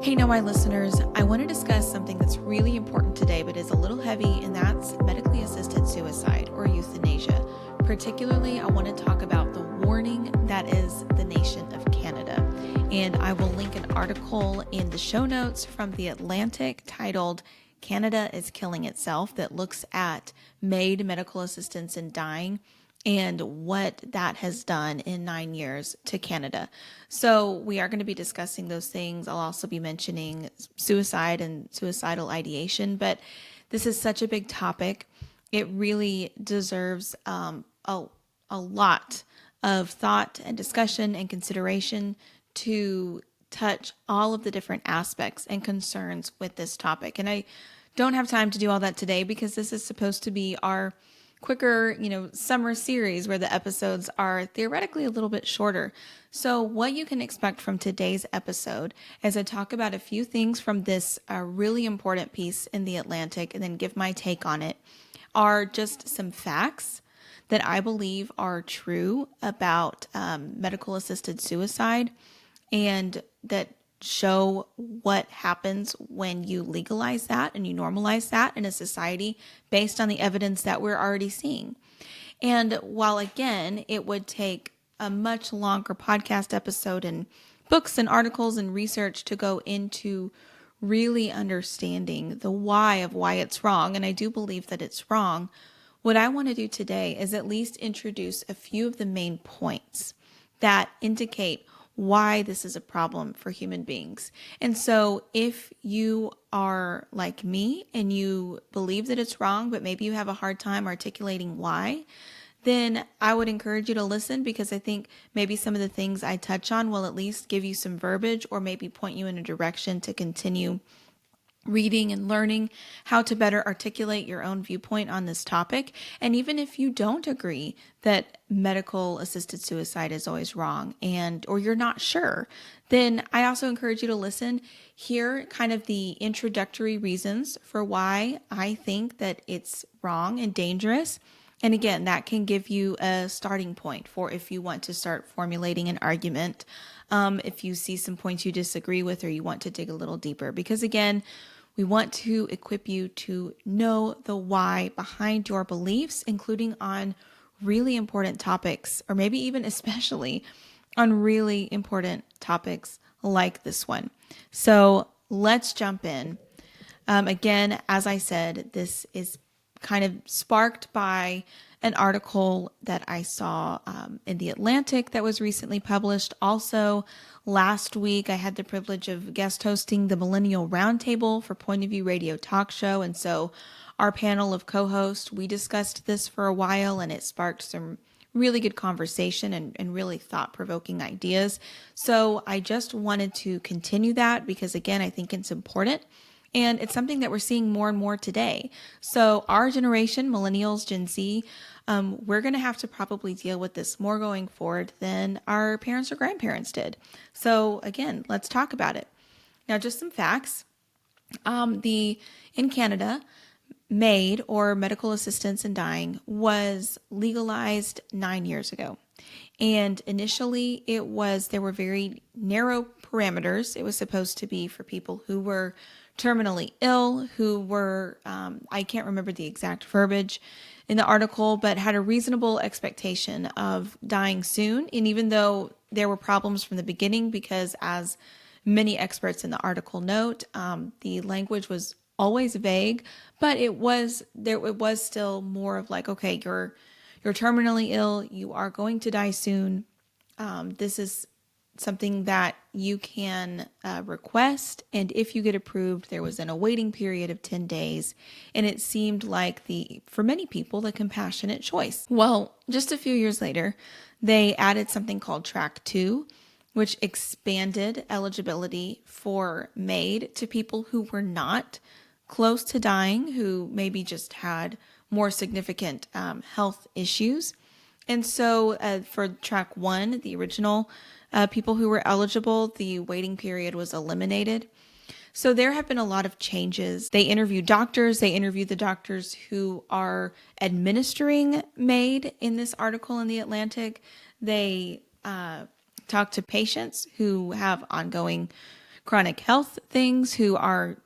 Hey, now, my listeners, I want to discuss something that's really important today, but is a little heavy, and that's medically assisted suicide or euthanasia. Particularly, I want to talk about the warning that is the nation of Canada. And I will link an article in the show notes from The Atlantic titled Canada is Killing Itself that looks at MAID, medical assistance in dying, and what that has done in 9 years to Canada. So we are going to be discussing those things. I'll also be mentioning suicide and suicidal ideation, but this is such a big topic. It really deserves a lot of thought and discussion and consideration to touch all of the different aspects and concerns with this topic. And I don't have time to do all that today because this is supposed to be our quicker, summer series where the episodes are theoretically a little bit shorter. So what you can expect from today's episode is I talk about a few things from this really important piece in The Atlantic and then give my take on it, are just some facts that I believe are true about medical assisted suicide and that show what happens when you legalize that and you normalize that in a society based on the evidence that we're already seeing. And while, again, it would take a much longer podcast episode and books and articles and research to go into really understanding the why of why it's wrong, and I do believe that it's wrong, what I want to do today is at least introduce a few of the main points that indicate why this is a problem for human beings. And so if you are like me and you believe that it's wrong, but maybe you have a hard time articulating why, then I would encourage you to listen, because I think maybe some of the things I touch on will at least give you some verbiage or maybe point you in a direction to continue reading and learning how to better articulate your own viewpoint on this topic. And even if you don't agree that medical assisted suicide is always wrong or you're not sure, then I also encourage you to listen, hear kind of the introductory reasons for why I think that it's wrong and dangerous. And again, that can give you a starting point for if you want to start formulating an argument, if you see some points you disagree with or you want to dig a little deeper. Because again, we want to equip you to know the why behind your beliefs, including on really important topics, or maybe even especially on really important topics like this one. So let's jump in. Again, as I said, this is kind of sparked by an article that I saw in The Atlantic that was recently published. Also, last week, I had the privilege of guest hosting the Millennial Roundtable for Point of View Radio Talk Show. And so our panel of co-hosts, we discussed this for a while, and it sparked some really good conversation and really thought-provoking ideas. So I just wanted to continue that because, again, I think it's important. And it's something that we're seeing more and more today. So our generation, millennials, Gen Z, we're going to have to probably deal with this more going forward than our parents or grandparents did. So again, let's talk about it. Now, just some facts. In Canada, MAID, or medical assistance in dying, was legalized 9 years ago. And initially there were very narrow parameters. It was supposed to be for people who were terminally ill, who were, I can't remember the exact verbiage in the article, but had a reasonable expectation of dying soon. And even though there were problems from the beginning, because as many experts in the article note, the language was always vague, but it was still more of like, okay, you're terminally ill, you are going to die soon. This is something that you can request, and if you get approved, there was a waiting period of 10 days, and it seemed like for many people, the compassionate choice. Well, just a few years later, they added something called Track 2, which expanded eligibility for MAID to people who were not close to dying, who maybe just had more significant health issues. And so for Track 1, the original people who were eligible, the waiting period was eliminated. So there have been a lot of changes. They interviewed doctors. They interviewed the doctors who are administering MAID in this article in The Atlantic. They talked to patients who have ongoing chronic health things who are,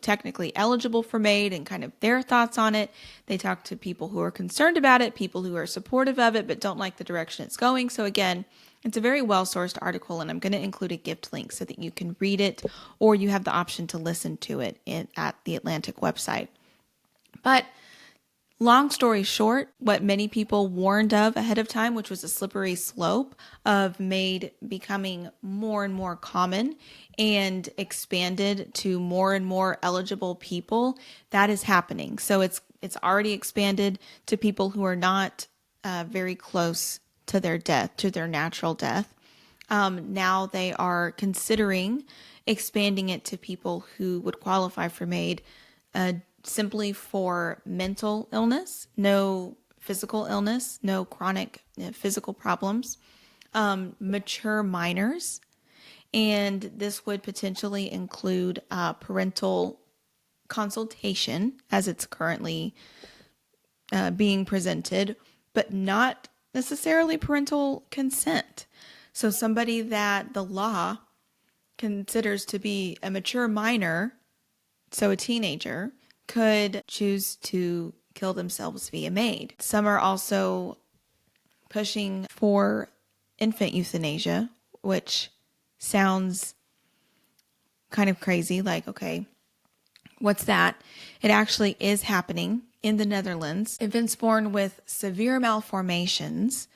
technically eligible for MAID and kind of their thoughts on it. They talk to people who are concerned about it, people who are supportive of it, but don't like the direction it's going. So again, it's a very well-sourced article, and I'm going to include a gift link so that you can read it, or you have the option to listen to it at the Atlantic website. But long story short, what many people warned of ahead of time, which was a slippery slope of MAID becoming more and more common and expanded to more and more eligible people, that is happening. So it's already expanded to people who are not very close to their death, to their natural death. Now they are considering expanding it to people who would qualify for MAID simply for mental illness, no physical illness, no chronic physical problems, mature minors, and this would potentially include parental consultation as it's currently being presented, but not necessarily parental consent. So somebody that the law considers to be a mature minor, so a teenager, could choose to kill themselves via MAID. Some are also pushing for infant euthanasia, which sounds kind of crazy. Like, okay, what's that? It actually is happening in the Netherlands. Infants born with severe malformations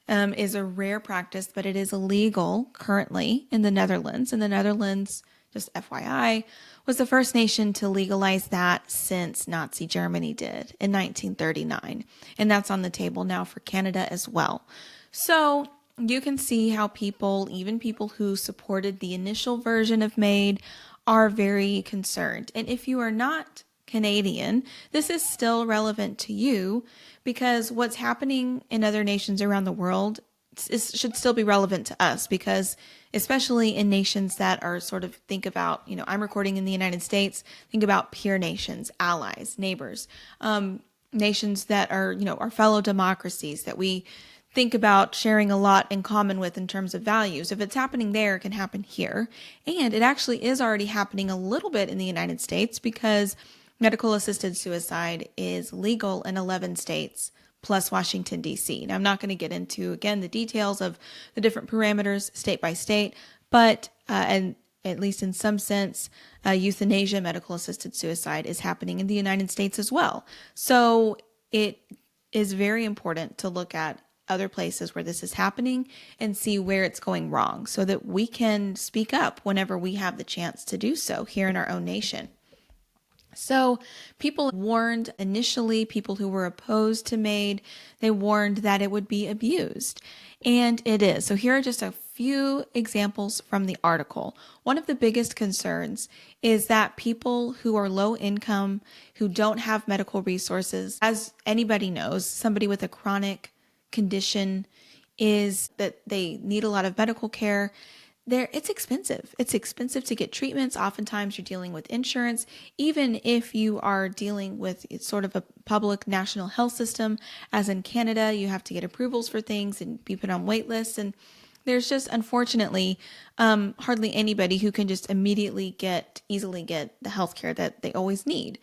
is a rare practice, but it is illegal currently in the Netherlands. And the Netherlands, just FYI, was the first nation to legalize that since Nazi Germany did in 1939. And that's on the table now for Canada as well. So you can see how people, even people who supported the initial version of MAID, are very concerned. And if you are not Canadian, this is still relevant to you because what's happening in other nations around the world should still be relevant to us, because especially in nations that are sort of, think about, I'm recording in the United States, think about peer nations, allies, neighbors, nations that are, our fellow democracies that we think about sharing a lot in common with in terms of values. If it's happening there, it can happen here. And it actually is already happening a little bit in the United States because medical assisted suicide is legal in 11 states plus Washington, D.C. Now, I'm not going to get into, again, the details of the different parameters state by state, but and at least in some sense, euthanasia, medical assisted suicide, is happening in the United States as well. So it is very important to look at other places where this is happening and see where it's going wrong so that we can speak up whenever we have the chance to do so here in our own nation. So people warned initially, people who were opposed to MAID, they warned that it would be abused. And it is. So here are just a few examples from the article. One of the biggest concerns is that people who are low income, who don't have medical resources, as anybody knows, somebody with a chronic condition is that they need a lot of medical care. It's expensive. It's expensive to get treatments. Oftentimes you're dealing with insurance. Even if you are dealing with sort of a public national health system, as in Canada, you have to get approvals for things and be put on wait lists. And there's just, unfortunately, hardly anybody who can just easily get the health care that they always need.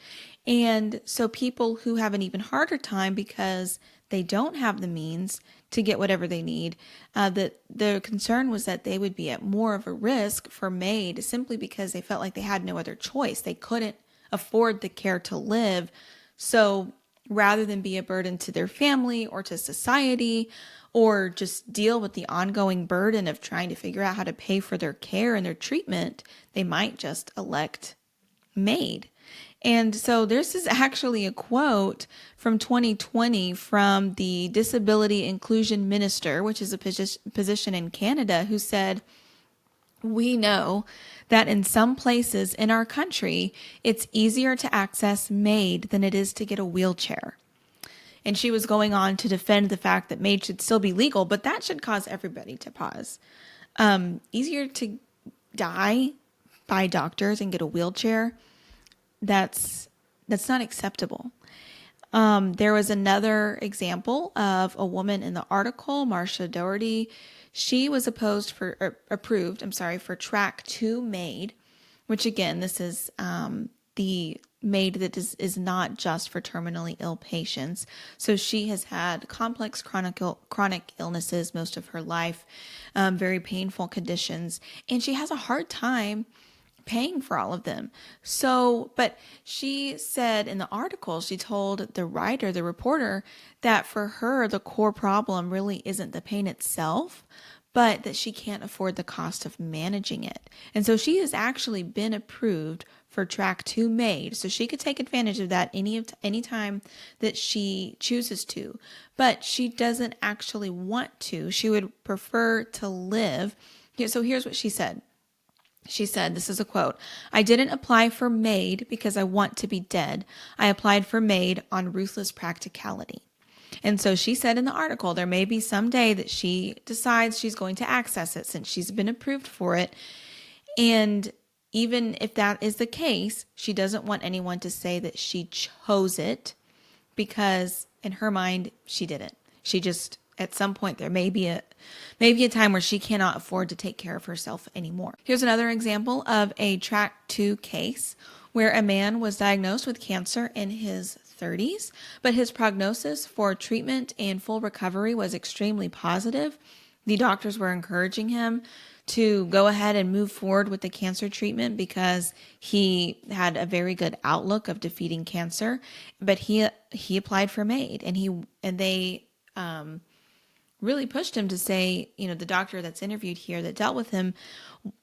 And so people who have an even harder time because they don't have the means to get whatever they need, the concern was that they would be at more of a risk for MAID simply because they felt like they had no other choice. They couldn't afford the care to live. So rather than be a burden to their family or to society, or just deal with the ongoing burden of trying to figure out how to pay for their care and their treatment, they might just elect MAID. And so this is actually a quote from 2020 from the Disability Inclusion Minister, which is a position in Canada, who said, "We know that in some places in our country, it's easier to access MAID than it is to get a wheelchair." And she was going on to defend the fact that MAID should still be legal, but that should cause everybody to pause. Easier to die by doctors and get a wheelchair, that's not acceptable. There was another example of a woman in the article, Marcia Doherty. She was approved, for track 2 MAID, which again, this is the MAID that is not just for terminally ill patients. So she has had complex chronic illnesses most of her life, very painful conditions, and she has a hard time paying for all of them. So, but she said in the article, she told the reporter, that for her, the core problem really isn't the pain itself, but that she can't afford the cost of managing it. And so she has actually been approved for track 2 MAID, so she could take advantage of that any time that she chooses to, but she doesn't actually want to. She would prefer to live. So here's what she said. She said, this is a quote, "I didn't apply for MAID because I want to be dead. I applied for MAID on ruthless practicality." And so she said in the article, there may be some day that she decides she's going to access it since she's been approved for it. And even if that is the case, she doesn't want anyone to say that she chose it, because in her mind, she didn't. She just, at some point, there may be a time where she cannot afford to take care of herself anymore. Here's another example of a track 2 case where a man was diagnosed with cancer in his 30s, but his prognosis for treatment and full recovery was extremely positive. The doctors were encouraging him to go ahead and move forward with the cancer treatment because he had a very good outlook of defeating cancer. But he applied for MAID, and they really pushed him to say, the doctor that's interviewed here that dealt with him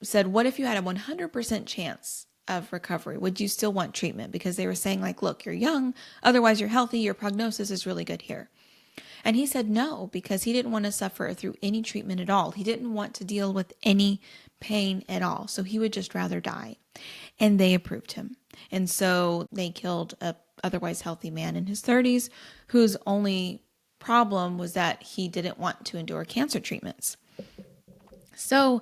said, what if you had a 100% chance of recovery? Would you still want treatment? Because they were saying, like, look, you're young, otherwise you're healthy, your prognosis is really good here. And he said no, because he didn't want to suffer through any treatment at all. He didn't want to deal with any pain at all. So he would just rather die. And they approved him. And so they killed a otherwise healthy man in his 30s whose only problem was that he didn't want to endure cancer treatments. So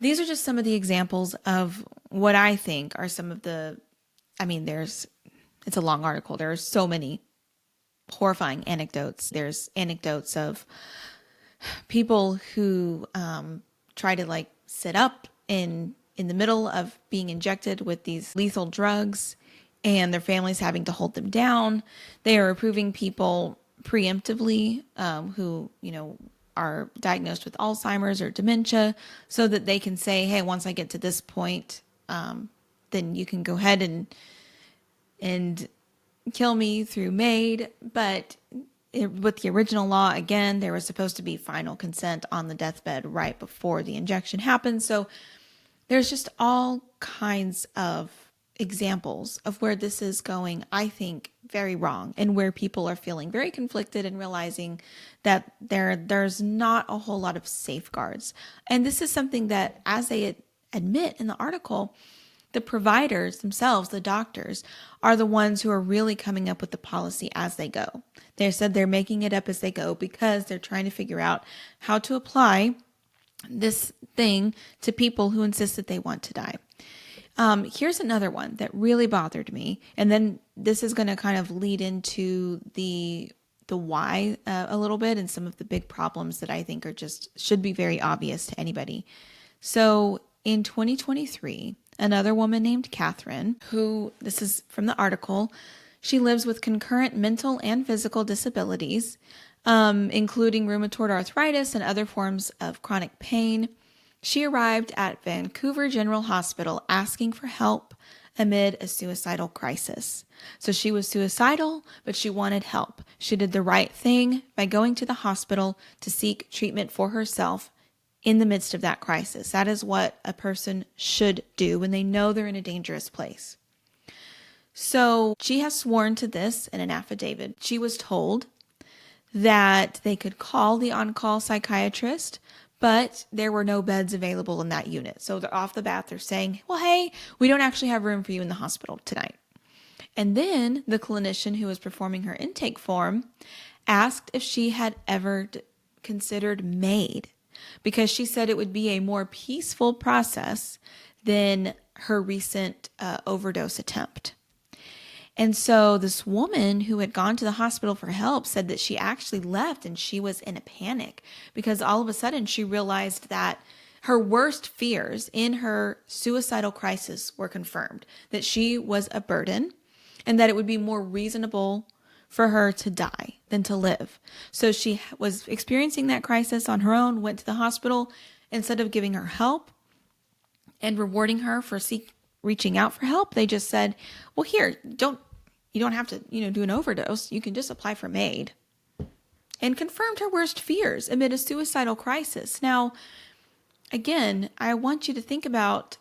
these are just some of the examples of what I think are some of the, it's a long article. There are so many horrifying anecdotes. There's anecdotes of people who try to sit up in the middle of being injected with these lethal drugs, and their families having to hold them down. They are approving people preemptively who are diagnosed with Alzheimer's or dementia, so that they can say, hey, once I get to this point, then you can go ahead and kill me through MAID. But with the original law, again, there was supposed to be final consent on the deathbed right before the injection happened. So there's just all kinds of examples of where this is going, I think, very wrong, and where people are feeling very conflicted and realizing that there's not a whole lot of safeguards. And this is something that, as they admit in the article, the providers themselves, the doctors, are the ones who are really coming up with the policy as they go. They said they're making it up as they go because they're trying to figure out how to apply this thing to people who insist that they want to die. Here's another one that really bothered me. And then this is going to kind of lead into the why a little bit, and some of the big problems that I think should be very obvious to anybody. So in 2023, another woman named Catherine, who, this is from the article, she lives with concurrent mental and physical disabilities, including rheumatoid arthritis and other forms of chronic pain. She arrived at Vancouver General Hospital asking for help amid a suicidal crisis. So she was suicidal, but she wanted help. She did the right thing by going to the hospital to seek treatment for herself in the midst of that crisis. That is what a person should do when they know they're in a dangerous place. So she has sworn to this in an affidavit. She was told that they could call the on-call psychiatrist, but there were no beds available in that unit. So they're off the bat, they're saying, well, hey, we don't actually have room for you in the hospital tonight. And then the clinician who was performing her intake form asked if she had ever considered MAID, because she said it would be a more peaceful process than her recent overdose attempt. And so this woman who had gone to the hospital for help said that she actually left and she was in a panic because all of a sudden she realized that her worst fears in her suicidal crisis were confirmed, that she was a burden and that it would be more reasonable for her to die than to live. So she was experiencing that crisis on her own, went to the hospital. Instead of giving her help and rewarding her for reaching out for help, they just said, well, here, you don't have to, do an overdose. You can just apply for MAID. And confirmed her worst fears amid a suicidal crisis. Now, again, I want you to think about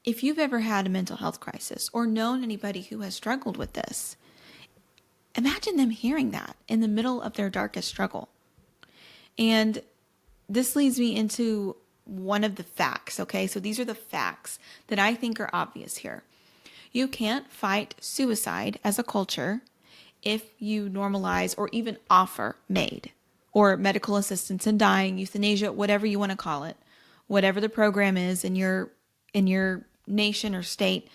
if you've ever had a mental health crisis or known anybody who has struggled with this. Imagine them hearing that in the middle of their darkest struggle. And this leads me into one of the facts, okay? So these are the facts that I think are obvious here. You can't fight suicide as a culture if you normalize or even offer MAID or medical assistance in dying, euthanasia, whatever you want to call it, whatever the program is in your nation or state.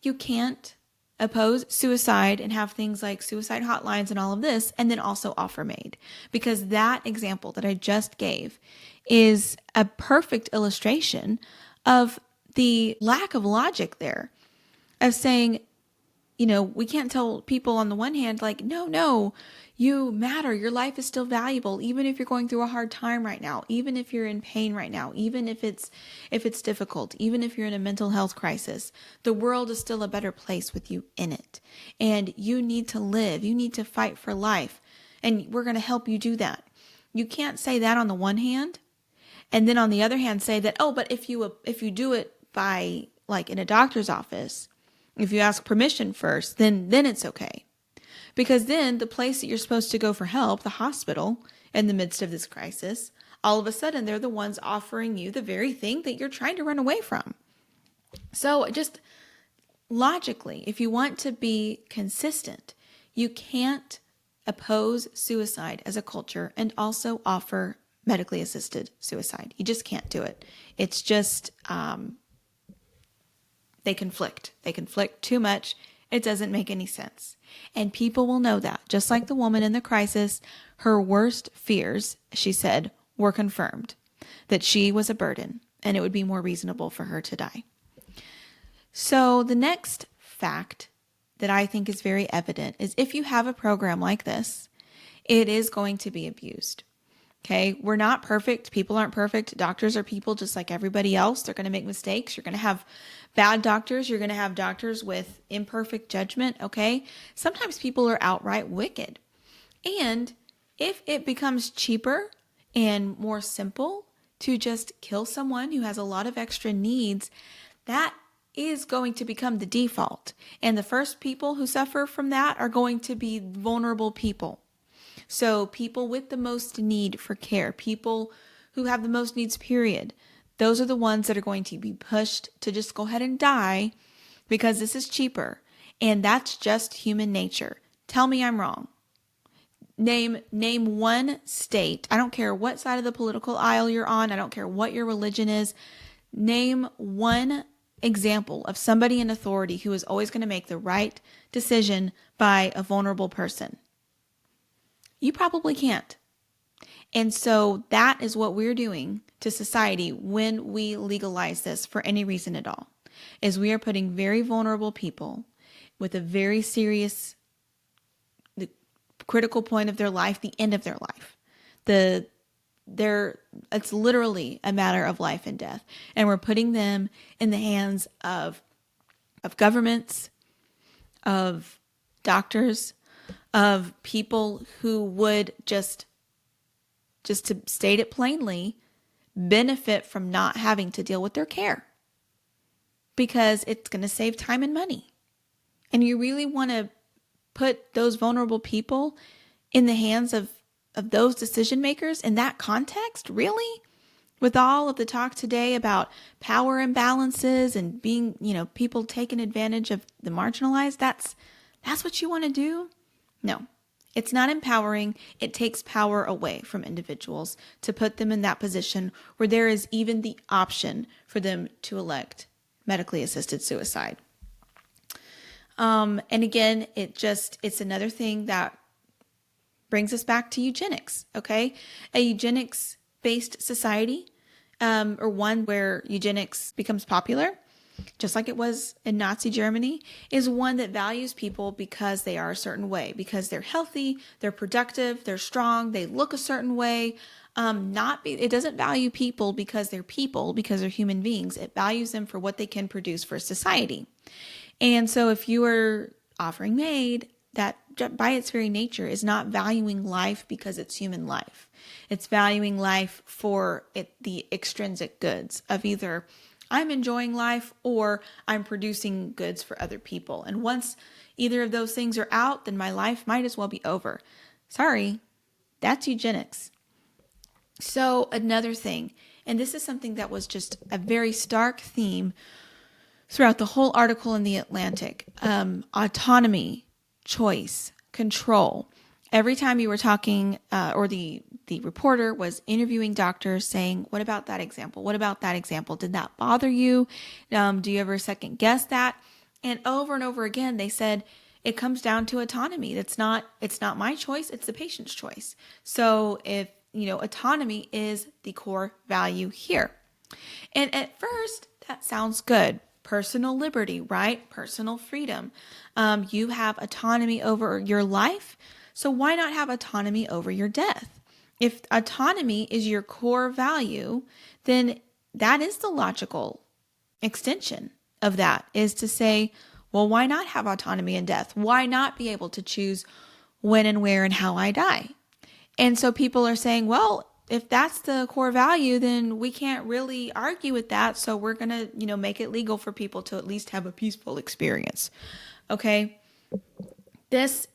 You can't oppose suicide and have things like suicide hotlines and all of this, and then also offer MAID. Because that example that I just gave is a perfect illustration of the lack of logic there, of saying, we can't tell people on the one hand, like, no, you matter. Your life is still valuable, even if you're going through a hard time right now, even if you're in pain right now, even if it's difficult, even if you're in a mental health crisis, the world is still a better place with you in it. And you need to live. You need to fight for life. And we're going to help you do that. You can't say that on the one hand, and then on the other hand say that, oh, but if you do it by, like, in a doctor's office, if you ask permission first, then it's okay. Because then the place that you're supposed to go for help, the hospital, in the midst of this crisis, all of a sudden they're the ones offering you the very thing that you're trying to run away from. So just logically, if you want to be consistent, you can't oppose suicide as a culture and also offer medically assisted suicide. You just can't do it. It's just, they conflict. They conflict too much. It doesn't make any sense. And people will know that. Just like the woman in the crisis, her worst fears, she said, were confirmed, that she was a burden and it would be more reasonable for her to die. So the next fact that I think is very evident is if you have a program like this, it is going to be abused. Okay, we're not perfect. People aren't perfect. Doctors are people just like everybody else. They're going to make mistakes. You're going to have bad doctors. You're going to have doctors with imperfect judgment. Okay, sometimes people are outright wicked. And if it becomes cheaper and more simple to just kill someone who has a lot of extra needs, that is going to become the default. And the first people who suffer from that are going to be vulnerable people. So people with the most need for care, people who have the most needs, period, those are the ones that are going to be pushed to just go ahead and die because this is cheaper. And that's just human nature. Tell me I'm wrong. Name one state. I don't care what side of the political aisle you're on. I don't care what your religion is. Name one example of somebody in authority who is always going to make the right decision by a vulnerable person. You probably can't. And so that is what we're doing to society when we legalize this for any reason at all, is we are putting very vulnerable people with a very serious, the critical point of their life, the end of their life. It's literally a matter of life and death. And we're putting them in the hands of governments, of doctors, of people who would just to state it plainly, benefit from not having to deal with their care because it's going to save time and money. And you really want to put those vulnerable people in the hands of those decision makers in that context? Really? With all of the talk today about power imbalances and being, people taking advantage of the marginalized, that's what you want to do? No, it's not empowering. It takes power away from individuals to put them in that position where there is even the option for them to elect medically assisted suicide. And again, it's another thing that brings us back to eugenics. Okay. A eugenics based society, or one where eugenics becomes popular, just like it was in Nazi Germany, is one that values people because they are a certain way, because they're healthy, they're productive, they're strong, they look a certain way. It doesn't value people, because they're human beings. It values them for what they can produce for society. And so if you are offering aid, that by its very nature is not valuing life because it's human life. It's valuing life for the extrinsic goods of either I'm enjoying life or I'm producing goods for other people. And once either of those things are out, then my life might as well be over. Sorry, that's eugenics. So another thing, and this is something that was just a very stark theme throughout the whole article in The Atlantic, autonomy, choice, control. Every time you were talking, or the reporter was interviewing doctors saying, what about that example? What about that example? Did that bother you? Do you ever second guess that? And over again, they said, it comes down to autonomy. It's not my choice. It's the patient's choice. So if, autonomy is the core value here. And at first that sounds good. Personal liberty, right? Personal freedom. You have autonomy over your life. So why not have autonomy over your death? If autonomy is your core value, then that is the logical extension of that, is to say, well, why not have autonomy in death? Why not be able to choose when and where and how I die? And so people are saying, well, if that's the core value, then we can't really argue with that. So we're going to, make it legal for people to at least have a peaceful experience. Okay. This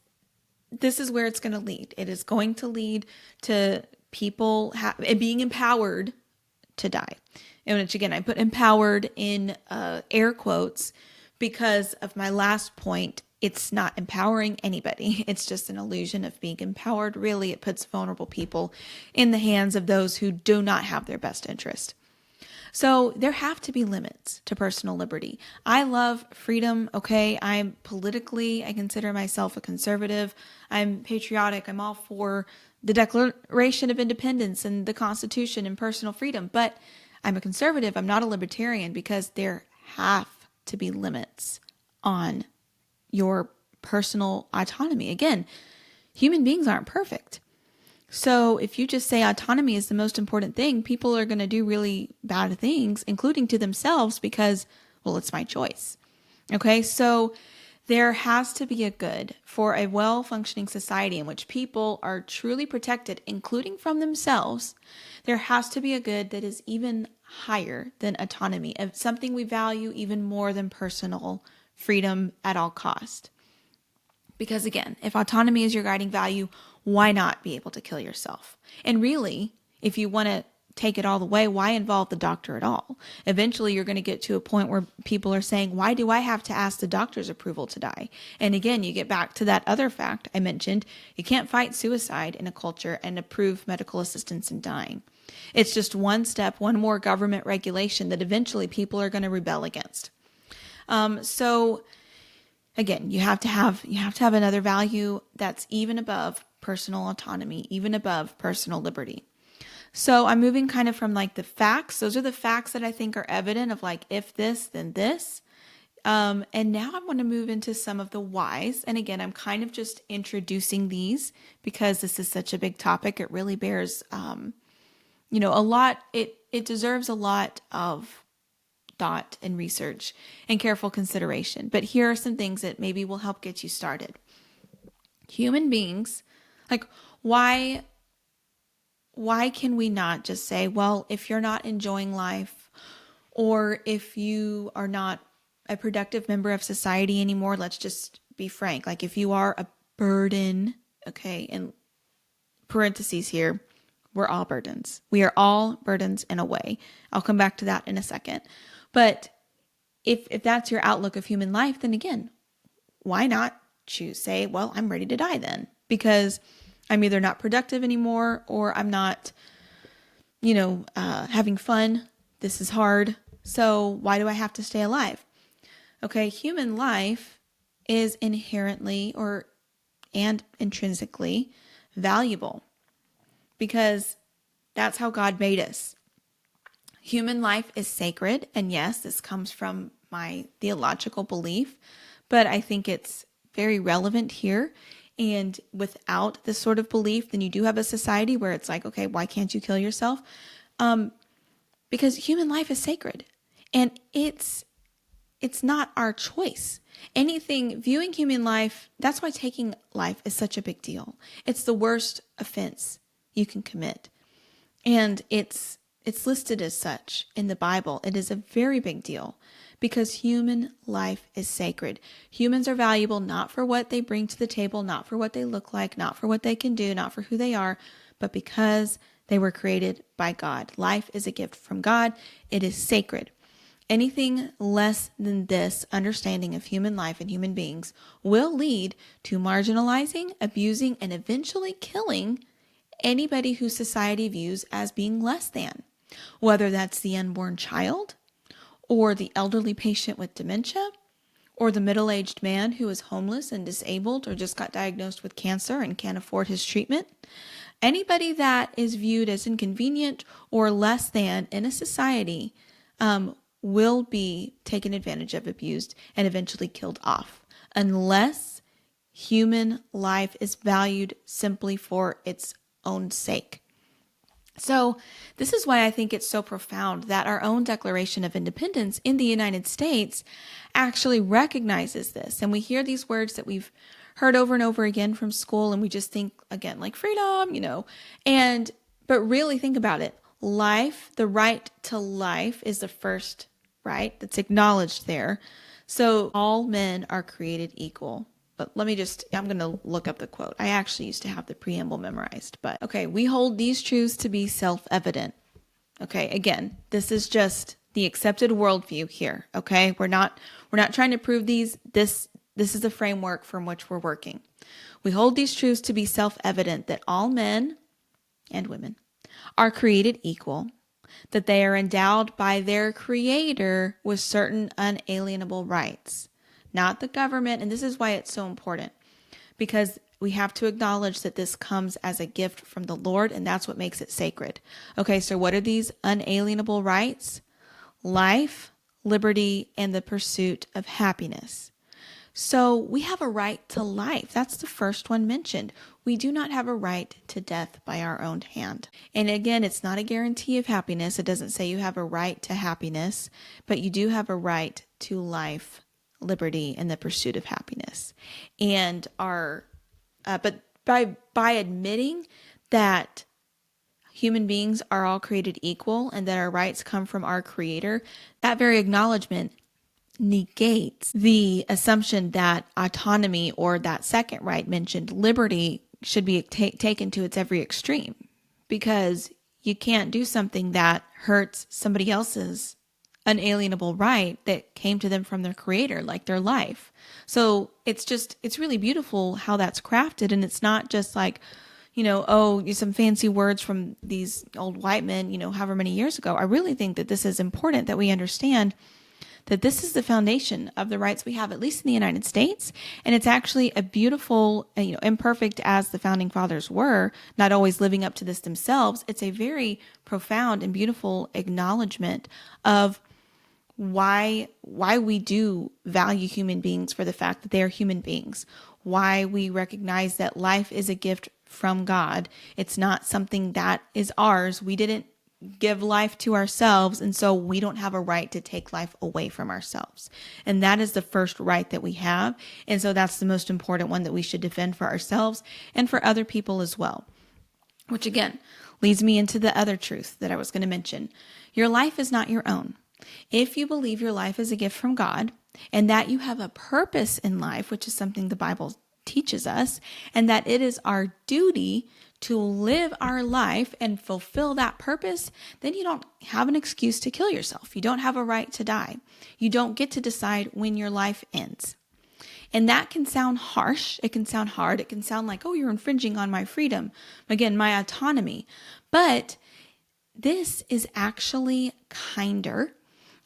is where it's going to lead. It is going to lead to people being empowered to die. And which, again, I put empowered in air quotes because of my last point. It's not empowering anybody. It's just an illusion of being empowered. Really, it puts vulnerable people in the hands of those who do not have their best interest. So there have to be limits to personal liberty. I love freedom, okay? I consider myself a conservative. I'm patriotic. I'm all for the Declaration of Independence and the Constitution and personal freedom. But I'm a conservative. I'm not a libertarian, because there have to be limits on your personal autonomy. Again, human beings aren't perfect. So if you just say autonomy is the most important thing, people are going to do really bad things, including to themselves, because, well, it's my choice. Okay, so there has to be a good for a well-functioning society in which people are truly protected, including from themselves. There has to be a good that is even higher than autonomy, of something we value even more than personal freedom at all cost. Because again, if autonomy is your guiding value, why not be able to kill yourself? And really, if you want to take it all the way, why involve the doctor at all? Eventually, you're going to get to a point where people are saying, why do I have to ask the doctor's approval to die? And again, you get back to that other fact I mentioned. You can't fight suicide in a culture and approve medical assistance in dying. It's just one step, one more government regulation that eventually people are going to rebel against. So again, you have to have another value that's even above personal autonomy, even above personal liberty. So I'm moving kind of from like the facts. Those are the facts that I think are evident of like, if this, then this. And now I want to move into some of the whys. And again, I'm kind of just introducing these because this is such a big topic. It really bears, a lot. It deserves a lot of thought and research and careful consideration. But here are some things that maybe will help get you started. Human beings, like why can we not just say, well, if you're not enjoying life, or if you are not a productive member of society anymore, let's just be frank. Like if you are a burden, okay, in parentheses here, we're all burdens. We are all burdens in a way. I'll come back to that in a second. But if that's your outlook of human life, then again, why not say, well, I'm ready to die then, because I'm either not productive anymore, or I'm not, having fun. This is hard. So why do I have to stay alive? Okay. Human life is inherently and intrinsically valuable because that's how God made us. Human life is sacred, and yes, this comes from my theological belief, but I think it's very relevant here. And without this sort of belief, then you do have a society where it's like, okay, why can't you kill yourself? Because human life is sacred, and it's not our choice. Viewing human life, that's why taking life is such a big deal. It's the worst offense you can commit. And it's listed as such in the Bible. It is a very big deal because human life is sacred. Humans are valuable not for what they bring to the table, not for what they look like, not for what they can do, not for who they are, but because they were created by God. Life is a gift from God. It is sacred. Anything less than this understanding of human life and human beings will lead to marginalizing, abusing, and eventually killing anybody who society views as being less than, whether that's the unborn child or the elderly patient with dementia or the middle-aged man who is homeless and disabled or just got diagnosed with cancer and can't afford his treatment. Anybody that is viewed as inconvenient or less than in a society will be taken advantage of, abused, and eventually killed off unless human life is valued simply for its own sake. So this is why I think it's so profound that our own Declaration of Independence in the United States actually recognizes this. And we hear these words that we've heard over and over again from school, and we just think, again, like freedom, but really think about it. Life, the right to life, is the first right that's acknowledged there. So all men are created equal. But I'm going to look up the quote. I actually used to have the preamble memorized, but okay. We hold these truths to be self-evident. Okay. Again, this is just the accepted worldview here. Okay. We're not trying to prove these. This is the framework from which we're working. We hold these truths to be self-evident that all men and women are created equal, that they are endowed by their creator with certain unalienable rights. Not the government, and this is why it's so important, because we have to acknowledge that this comes as a gift from the Lord, and that's what makes it sacred. Okay, so what are these unalienable rights? Life, liberty, and the pursuit of happiness. So we have a right to life. That's the first one mentioned. We do not have a right to death by our own hand. And again, it's not a guarantee of happiness. It doesn't say you have a right to happiness, but you do have a right to life, liberty, and the pursuit of happiness. And but by admitting that human beings are all created equal and that our rights come from our creator, that very acknowledgement negates the assumption that autonomy, or that second right mentioned, liberty, should be taken to its every extreme, because you can't do something that hurts somebody else's unalienable right that came to them from their creator, like their life. So it's really beautiful how that's crafted. And it's not just like, some fancy words from these old white men, however many years ago. I really think that this is important, that we understand that this is the foundation of the rights we have, at least in the United States. And it's actually a beautiful, imperfect as the founding fathers were, not always living up to this themselves. It's a very profound and beautiful acknowledgement of why we do value human beings for the fact that they are human beings, why we recognize that life is a gift from God. It's not something that is ours. We didn't give life to ourselves, and so we don't have a right to take life away from ourselves. And that is the first right that we have. And so that's the most important one that we should defend for ourselves and for other people as well. Which again leads me into the other truth that I was going to mention. Your life is not your own. If you believe your life is a gift from God and that you have a purpose in life, which is something the Bible teaches us, and that it is our duty to live our life and fulfill that purpose, then you don't have an excuse to kill yourself. You don't have a right to die. You don't get to decide when your life ends. And that can sound harsh. It can sound hard. It can sound like, oh, you're infringing on my freedom. Again, my autonomy. But this is actually kinder,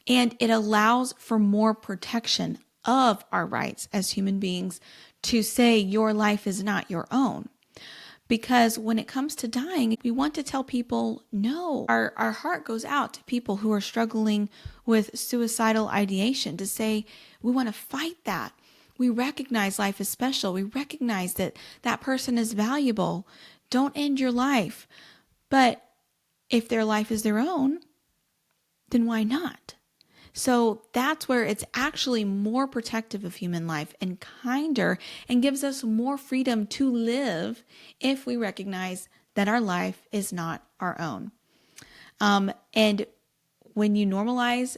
and it allows for more protection of our rights as human beings to say your life is not your own. Because when it comes to dying, we want to tell people no. Our heart goes out to people who are struggling with suicidal ideation to say we want to fight that. We recognize life is special. We recognize that that person is valuable. Don't end your life. But if their life is their own, then why not? So that's where it's actually more protective of human life and kinder and gives us more freedom to live if we recognize that our life is not our own. And when you normalize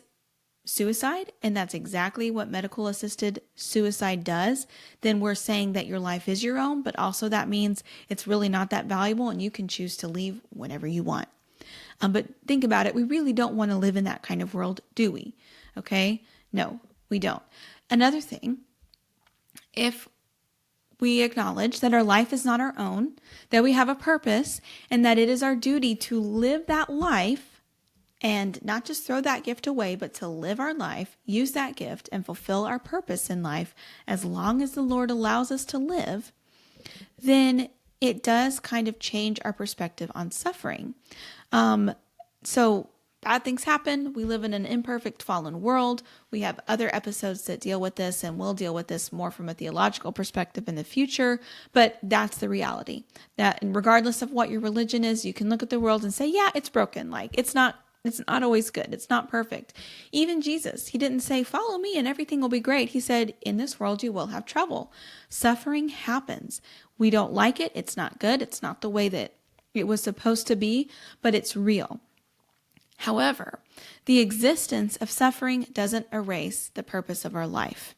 suicide, and that's exactly what medical assisted suicide does, then we're saying that your life is your own, but also that means it's really not that valuable and you can choose to leave whenever you want. But think about it. We really don't want to live in that kind of world, do we? Okay? No, we don't. Another thing, if we acknowledge that our life is not our own, that we have a purpose, and that it is our duty to live that life and not just throw that gift away, but to live our life, use that gift, and fulfill our purpose in life as long as the Lord allows us to live, then it does kind of change our perspective on suffering. So bad things happen. We live in an imperfect, fallen world. We have other episodes that deal with this, and we'll deal with this more from a theological perspective in the future. But that's the reality. That, and regardless of what your religion is, you can look at the world and say, yeah, it's broken. Like it's not always good. It's not perfect. Even Jesus, he didn't say, follow me and everything will be great. He said, in this world, you will have trouble. Suffering happens. We don't like it. It's not good. It's not the way that it was supposed to be, but it's real. However, the existence of suffering doesn't erase the purpose of our life.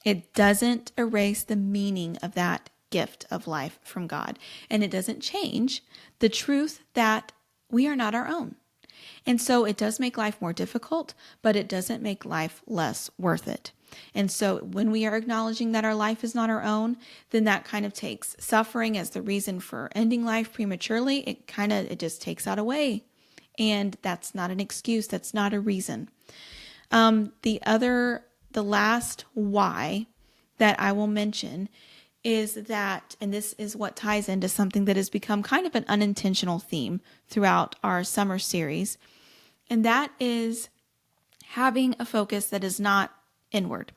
It doesn't erase the meaning of that gift of life from God. And it doesn't change the truth that we are not our own. And so it does make life more difficult, but it doesn't make life less worth it. And so when we are acknowledging that our life is not our own, then that kind of takes suffering as the reason for ending life prematurely. It just takes that away. And that's not an excuse. That's not a reason. The last why that I will mention is that, and this is what ties into something that has become kind of an unintentional theme throughout our summer series, and that is having a focus that is not inward.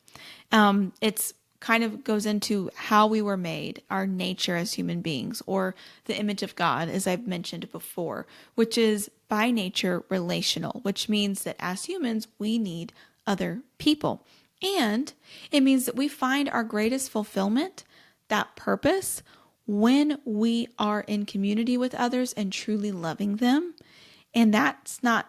It's kind of goes into how we were made, our nature as human beings, or the image of God, as I've mentioned before, which is by nature relational, which means that as humans, we need other people. And it means that we find our greatest fulfillment, that purpose, when we are in community with others and truly loving them. And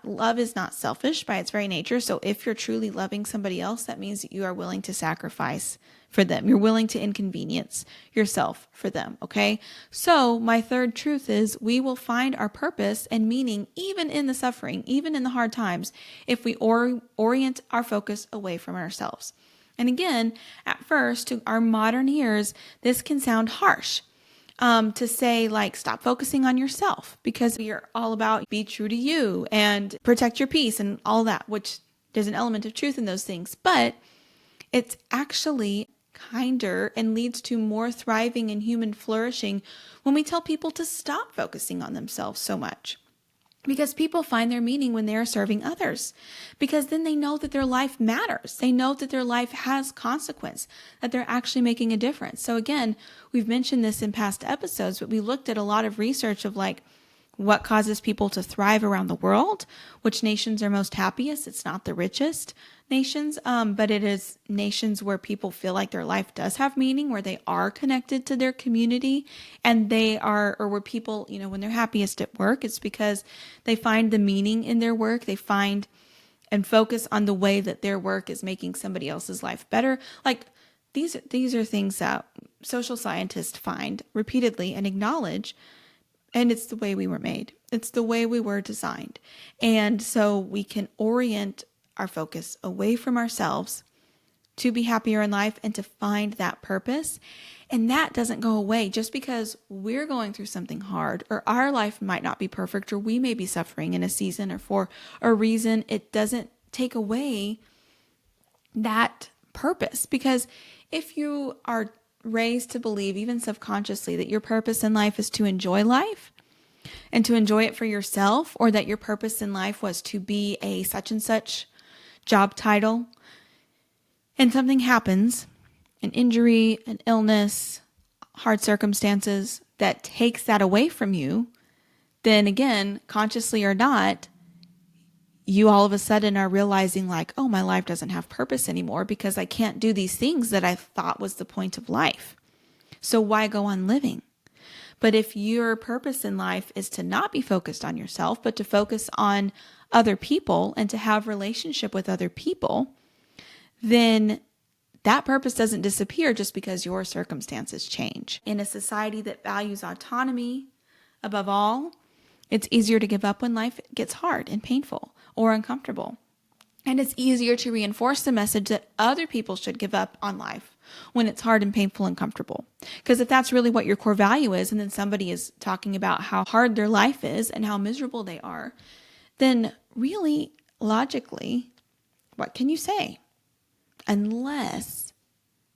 love is not selfish by its very nature. So if you're truly loving somebody else, that means that you are willing to sacrifice for them. You're willing to inconvenience yourself for them. Okay. So my third truth is we will find our purpose and meaning, even in the suffering, even in the hard times, if we orient our focus away from ourselves. And again, at first, to our modern ears, this can sound harsh. To say like, stop focusing on yourself, because you're all about be true to you and protect your peace and all that, which there's an element of truth in those things, but it's actually kinder and leads to more thriving and human flourishing when we tell people to stop focusing on themselves so much. Because people find their meaning when they are serving others, because then they know that their life matters. They know that their life has consequence, that they're actually making a difference. So again, we've mentioned this in past episodes, but we looked at a lot of research of like what causes people to thrive around the world, which nations are most happiest. It's not the richest nations, but it is nations where people feel like their life does have meaning, where they are connected to their community, and or where people, when they're happiest at work, it's because they find the meaning in their work. They find and focus on the way that their work is making somebody else's life better. Like these are things that social scientists find repeatedly and acknowledge. And it's the way we were made. It's the way we were designed. And so we can orient our focus away from ourselves to be happier in life and to find that purpose. And that doesn't go away just because we're going through something hard, or our life might not be perfect, or we may be suffering in a season or for a reason. It doesn't take away that purpose. Because if you are raised to believe, even subconsciously, that your purpose in life is to enjoy life and to enjoy it for yourself, or that your purpose in life was to be a such and such job title, and something happens, an injury, an illness, hard circumstances that takes that away from you, then again, consciously or not, you all of a sudden are realizing like, oh, my life doesn't have purpose anymore because I can't do these things that I thought was the point of life. So why go on living? But if your purpose in life is to not be focused on yourself, but to focus on other people and to have relationship with other people, then that purpose doesn't disappear just because your circumstances change. In a society that values autonomy above all, it's easier to give up when life gets hard and painful or uncomfortable. And it's easier to reinforce the message that other people should give up on life when it's hard and painful and comfortable. Because if that's really what your core value is, and then somebody is talking about how hard their life is and how miserable they are, then really, logically, what can you say? Unless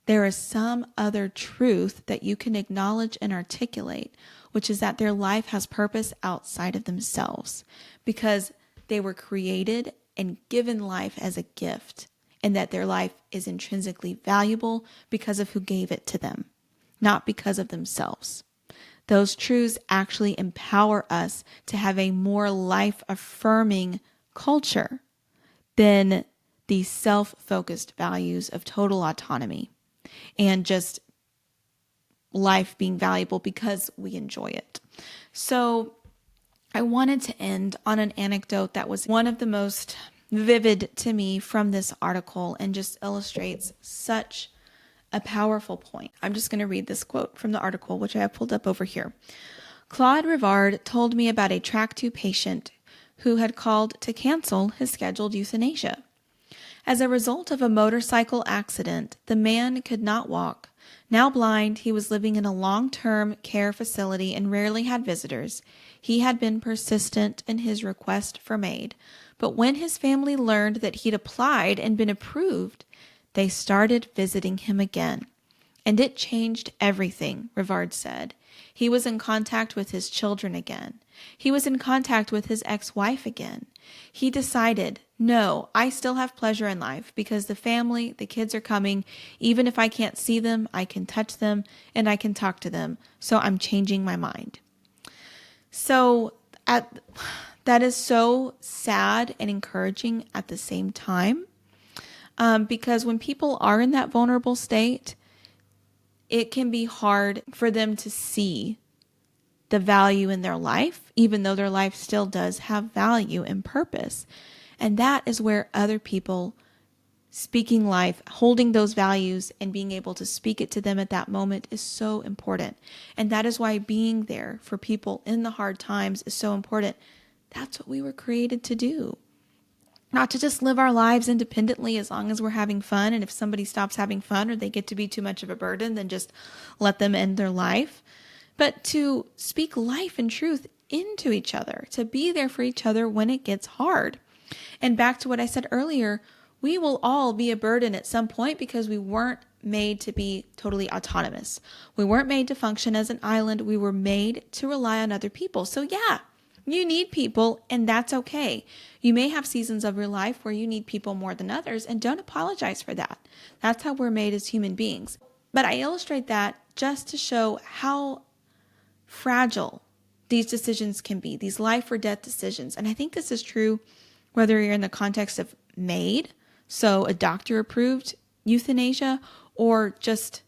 there is some other truth that you can acknowledge and articulate, which is that their life has purpose outside of themselves because they were created and given life as a gift, and that their life is intrinsically valuable because of who gave it to them, not because of themselves. Those truths actually empower us to have a more life-affirming culture than these self-focused values of total autonomy and just life being valuable because we enjoy it. So I wanted to end on an anecdote that was one of the most vivid to me from this article and just illustrates such a powerful point. I'm just going to read this quote from the article, which I have pulled up over here. Claude Rivard told me about a track 2 patient who had called to cancel his scheduled euthanasia. As a result of a motorcycle accident, the man could not walk. Now blind, he was living in a long-term care facility and rarely had visitors. He had been persistent in his request for aid, but when his family learned that he'd applied and been approved, they started visiting him again. And it changed everything, Rivard said. He was in contact with his children again. He was in contact with his ex-wife again. He decided, no, I still have pleasure in life because the family, the kids are coming. Even if I can't see them, I can touch them and I can talk to them. So I'm changing my mind. So that is so sad and encouraging at the same time. Because when people are in that vulnerable state, it can be hard for them to see the value in their life, even though their life still does have value and purpose. And that is where other people speaking life, holding those values and being able to speak it to them at that moment is so important. And that is why being there for people in the hard times is so important. That's what we were created to do. Not to just live our lives independently as long as we're having fun. And if somebody stops having fun or they get to be too much of a burden, then just let them end their life. But to speak life and truth into each other, to be there for each other when it gets hard. And back to what I said earlier, we will all be a burden at some point because we weren't made to be totally autonomous. We weren't made to function as an island. We were made to rely on other people. So yeah, you need people, and that's okay. You may have seasons of your life where you need people more than others, and don't apologize for that. That's how we're made as human beings. But I illustrate that just to show how fragile these decisions can be, these life or death decisions. And I think this is true whether you're in the context of MAID, so a doctor-approved euthanasia, or just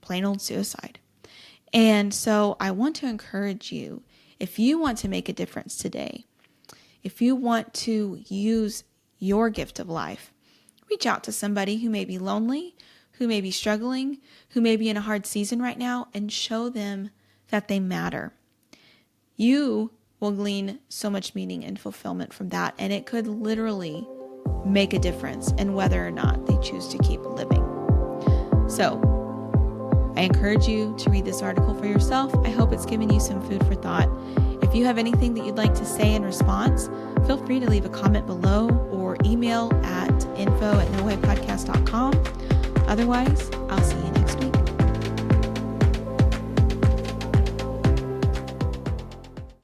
plain old suicide. And so I want to encourage you, if you want to make a difference today, if you want to use your gift of life, reach out to somebody who may be lonely, who may be struggling, who may be in a hard season right now, and show them that they matter. You will glean so much meaning and fulfillment from that, and it could literally make a difference in whether or not they choose to keep living. So I encourage you to read this article for yourself. I hope it's given you some food for thought. If you have anything that you'd like to say in response, feel free to leave a comment below or email at info@nowaypodcast.com. Otherwise, I'll see you next week.